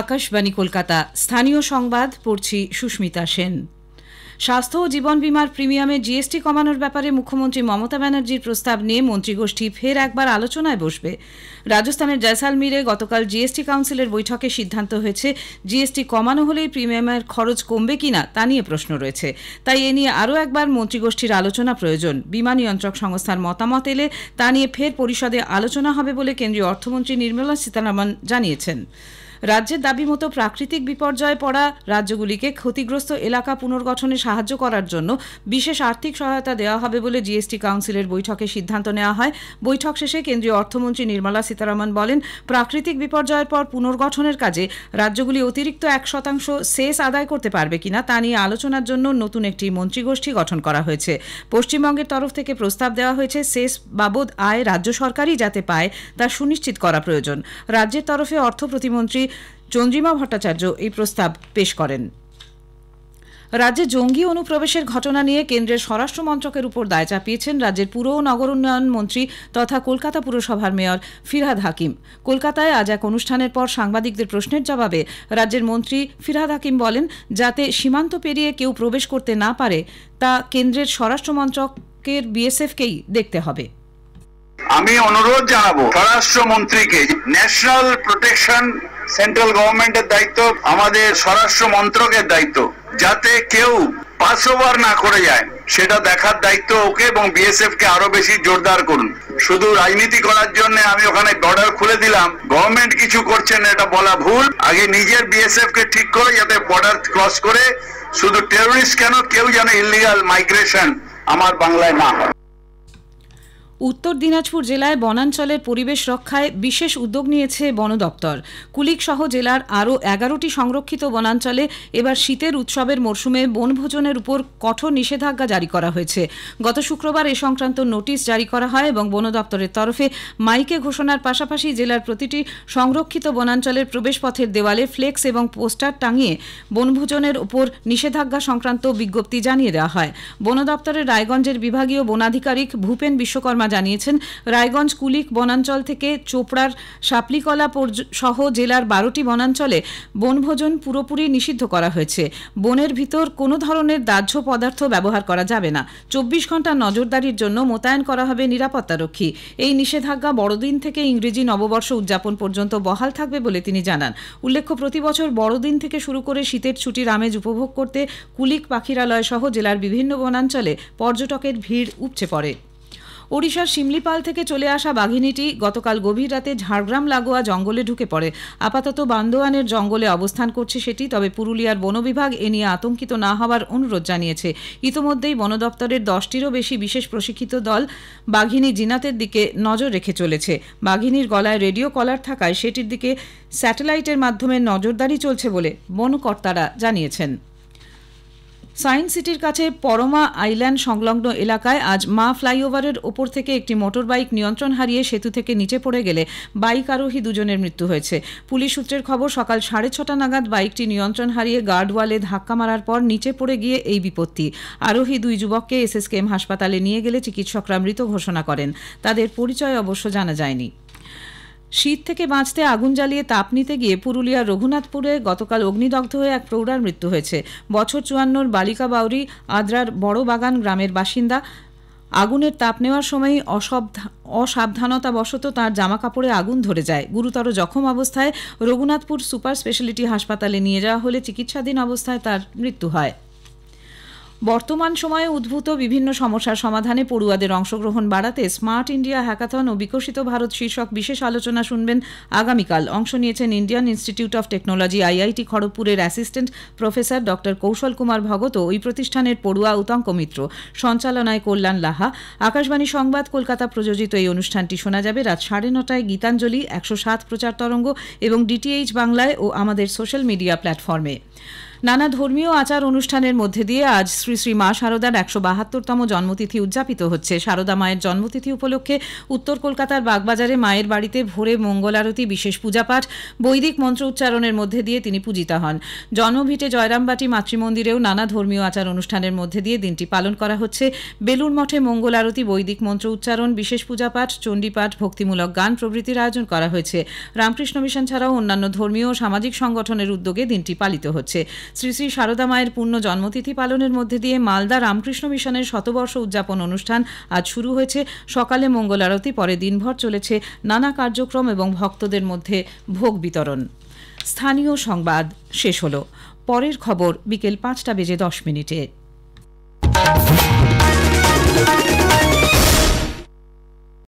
আকাশবাণী কলকাতা স্থানীয় সংবাদ পড়ছি সুস্মিতা সেন। স্বাস্থ্য ও জীবন বীমার প্রিমিয়ামে জিএসটি কমানোর ব্যাপারে মুখ্যমন্ত্রী মমতা ব্যানার্জির প্রস্তাব নিয়ে মন্ত্রিগোষ্ঠী ফের একবার আলোচনায় বসবে। রাজস্থানের জয়সালমীরে গতকাল জিএসটি কাউন্সিলের বৈঠকে সিদ্ধান্ত হয়েছে জিএসটি কমানো হলেই প্রিমিয়ামের খরচ কমবে কিনা তা নিয়ে প্রশ্ন রয়েছে। তাই এ নিয়ে আরও একবার মন্ত্রিগোষ্ঠীর আলোচনা প্রয়োজন। বীমা নিয়ন্ত্রক সংস্থার মতামত এলে তা নিয়ে ফের পরিষদে আলোচনা হবে বলে কেন্দ্রীয় অর্থমন্ত্রী নির্মলা সীতারামন জানিয়েছেন। রাজ্যের দাবি মতো প্রাকৃতিক বিপর্যয়ে পড়া রাজ্যগুলিকে ক্ষতিগ্রস্ত এলাকা পুনর্গঠনে সাহায্য করার জন্য বিশেষ আর্থিক সহায়তা দেওয়া হবে বলে জিএসটি কাউন্সিলের বৈঠকে সিদ্ধান্ত নেওয়া হয়। বৈঠক শেষে কেন্দ্রীয় অর্থমন্ত্রী নির্মলা সীতারামন বলেন, প্রাকৃতিক বিপর্যয়ের পর পুনর্গঠনের কাজে রাজ্যগুলি অতিরিক্ত 1% সেস আদায় করতে পারবে কিনা তা নিয়ে আলোচনার জন্য নতুন একটি মন্ত্রিগোষ্ঠী গঠন করা হয়েছে। পশ্চিমবঙ্গের তরফ থেকে প্রস্তাব দেওয়া হয়েছে সেস বাবদ আয় রাজ্য সরকারই যাতে পায় তা সুনিশ্চিত করা প্রয়োজন। রাজ্যের তরফে অর্থ প্রতিমন্ত্রী চন্দ্রিমা ভট্টাচার্য এই প্রস্তাব পেশ করেন। রাজ্যে জঙ্গি অনুপ্রবেশের ঘটনা নিয়ে কেন্দ্রের স্বরাষ্ট্র মন্ত্রকের উপর দায় চাপিয়েছেন রাজ্যের পুর ও নগর উন্নয়ন মন্ত্রী তথা কলকাতা পুরসভার মেয়র ফিরহাদ হাকিম। কলকাতায় আজ এক অনুষ্ঠানের পর সাংবাদিকদের প্রশ্নের জবাবে রাজ্যের মন্ত্রী ফিরহাদ হাকিম বলেন, যাতে সীমান্ত পেরিয়ে কেউ প্রবেশ করতে না পারে তা কেন্দ্রের স্বরাষ্ট্র মন্ত্রকের বিএসএফকেই দেখতে হবে। আমি অনুরোধ জানাবো স্বরাষ্ট্রমন্ত্রীকে, ন্যাশনাল প্রোটেকশন সেন্ট্রাল গভর্নমেন্টের দায়িত্ব, আমাদের স্বরাষ্ট্র মন্ত্রকের দায়িত্ব, যাতে কেউ পাস ওভার না করে যায় সেটা দেখার দায়িত্ব ওকে, এবং বিএসএফ কে আরো বেশি জোরদার করুন। শুধু রাজনীতি করার জন্য আমি ওখানে বর্ডার খুলে দিলাম, গভর্নমেন্ট কিছু করছেন এটা বলা ভুল। আগে নিজের বিএসএফ কে ঠিক করে যাতে বর্ডার ক্রস করে শুধু টেররিস্ট কেন, কেউ যেন ইলিগাল মাইগ্রেশন আমার বাংলায় না হয়। উত্তর দিনাজপুর জেলায় বনাঞ্চলের পরিবেশ রক্ষায় বিশেষ উদ্যোগ নিয়েছে বন দপ্তর। কুলিক সহ জেলার আরও 11টি সংরক্ষিত বনাঞ্চলে এবার শীতের উৎসবের মরশুমে বনভোজনের উপর কঠোর নিষেধাজ্ঞা জারি করা হয়েছে। গত শুক্রবার এ সংক্রান্ত নোটিশ জারি করা হয় এবং বন দপ্তরের তরফে মাইকে ঘোষণার পাশাপাশি জেলার প্রতিটি সংরক্ষিত বনাঞ্চলের প্রবেশপথের দেওয়ালে ফ্লেক্স এবং পোস্টার টাঙিয়ে বনভোজনের উপর নিষেধাজ্ঞা সংক্রান্ত বিজ্ঞপ্তি জানিয়ে দেওয়া হয়। বন দপ্তরের রায়গঞ্জের বিভাগীয় বনাধিকারিক ভূপেন বিশ্বকর্মা জানিয়েছেন, রায়গঞ্জ কুলিক বনাঞ্চল থেকে চোপড়ার সাপলিকলা সহ জেলার 12টি বনাঞ্চলে বনভোজন পুরোপুরি নিষিদ্ধ করা হয়েছে। বনের ভিতর কোনো ধরনের দাহ্য পদার্থ ব্যবহার করা যাবে না। 24 ঘন্টা নজরদারির জন্য মোতায়েন করা হবে নিরাপত্তারক্ষী। এই নিষেধাজ্ঞা বড়দিন থেকে ইংরেজি নববর্ষ উদযাপন পর্যন্ত বহাল থাকবে বলে তিনি জানান। উল্লেখ্য, প্রতি বছর বড়দিন থেকে শুরু করে শীতের ছুটির আমেজ উপভোগ করতে কুলিক পাখিরালয় সহ জেলার বিভিন্ন বনাঞ্চলে পর্যটকের ভিড় উপচে পড়ে। ওড়িশার শিমলিপাল থেকে চলে আসা বাঘিনীটি গতকাল গভীর রাতে ঝাড়গ্রাম লাগোয়া জঙ্গলে ঢুকে পড়ে। আপাতত বান্দোয়ানের জঙ্গলে অবস্থান করছে সেটি, তবে পুরুলিয়ার বন বিভাগ এ নিয়ে আতঙ্কিত না হওয়ার অনুরোধ জানিয়েছে। ইতোমধ্যেই বন দপ্তরের 10টিরও বেশি বিশেষ প্রশিক্ষিত দল বাঘিনী জিনাতের দিকে নজর রেখে চলেছে। বাঘিনীর গলায় রেডিও কলার থাকায় সেটির দিকে স্যাটেলাইটের মাধ্যমে নজরদারি চলছে বলে বন কর্তারা জানিয়েছেন। সায়েন্স সিটির কাছে পরমা আইল্যান্ড সংলগ্ন এলাকায় আজ মা ফ্লাইওভারের ওপর থেকে একটি মোটর বাইক নিয়ন্ত্রণ হারিয়ে সেতু থেকে নিচে পড়ে গেলে বাইক আরোহী দুজনের মৃত্যু হয়েছে। পুলিশ সূত্রের খবর, সকাল 6:30 নাগাদ বাইকটি নিয়ন্ত্রণ হারিয়ে গার্ডওয়ালে ধাক্কা মারার পর নিচে পড়ে গিয়ে এই বিপত্তি। আরোহী দুই যুবককে এসএসকেএম হাসপাতালে নিয়ে গেলে চিকিৎসকরা মৃত ঘোষণা করেন। তাদের পরিচয় অবশ্য জানা যায়নি। শীত থেকে বাঁচতে আগুন জ্বালিয়ে তাপ নিতে গিয়ে পুরুলিয়ার রঘুনাথপুরে গতকাল অগ্নিদগ্ধ হয়ে এক প্রৌঢ়ার মৃত্যু হয়েছে। বছর 54 বালিকা বাউরি আদ্রার বড় বাগান গ্রামের বাসিন্দা। আগুনের তাপ নেওয়ার সময়ই অসাবধানতাবশত তার জামা কাপড়ে আগুন ধরে যায়। গুরুতর জখম অবস্থায় রঘুনাথপুর সুপার স্পেশালিটি হাসপাতালে নিয়ে যাওয়া হলে চিকিৎসাধীন অবস্থায় তার মৃত্যু হয়। বর্তমান সময়ে উদ্ভূত বিভিন্ন সমস্যার সমাধানে পড়ুয়াদের অংশগ্রহণ বাড়াতে স্মার্ট ইন্ডিয়া হ্যাকাথন ও বিকশিত ভারত শীর্ষক বিশেষ আলোচনা শুনবেন আগামীকাল। অংশ নিয়েছেন Indian Institute of Technology IIT খড়গপুরের assistant professor doctor Kaushal Kumar Bhagat ও ওই প্রতিষ্ঠানের পড়ুয়া উতঙ্ক মিত্র। সঞ্চালনায় কল্যাণ লাহা। আকাশবাণী সংবাদ কলকাতা প্রযোজিত এই অনুষ্ঠানটি শোনা যাবে রাত 9:30 গীতাঞ্জলি 107 প্রচার তরঙ্গ এবং ডিটিএইচ বাংলায় ও আমাদের সোশ্যাল মিডিয়া প্ল্যাটফর্মে। নানা ধর্মীয় আচার অনুষ্ঠানের মধ্যে দিয়ে আজ শ্রী শ্রী মা শারদার ১৭২তম জন্মতিথি উদযাপিত হচ্ছে। শারদা মায়ের জন্মতিথি উপলক্ষে উত্তর কলকাতার বাগবাজারে মায়ের বাড়িতে ভোরে মঙ্গল আরতি, বিশেষ পূজাপাঠ, বৈদিক মন্ত্র উচ্চারণের মধ্যে দিয়ে তিনি পূজিতা হন। জন্মভিটে জয়রামবাটি মাতৃমন্দিরেও নানা ধর্মীয় আচার অনুষ্ঠানের মধ্যে দিয়ে দিনটি পালন করা হচ্ছে। বেলুড় মঠে মঙ্গল আরতি, বৈদিক মন্ত্র উচ্চারণ, বিশেষ পূজাপাঠ, চণ্ডীপাঠ, ভক্তিমূলক গান প্রভৃতির আয়োজন করা হয়েছে। রামকৃষ্ণ মিশন ছাড়াও অন্যান্য ধর্মীয় ও সামাজিক সংগঠনের উদ্যোগে দিনটি পালিত হচ্ছে। শ্রী শ্রী শারদা মায়ের পূর্ণ জন্মতিথি পালনের মধ্যে দিয়ে মালদা রামকৃষ্ণ মিশনের শতবর্ষ উদযাপন অনুষ্ঠান আজ শুরু হয়েছে। সকালে মঙ্গল আরতি, পরে দিনভর চলেছে নানা কার্যক্রম এবং ভক্তদের মধ্যে ভোগ বিতরণ। স্থানীয় সংবাদ শেষ হলো। পরের খবর বিকেল ৫টা বেজে ১০ মিনিটে।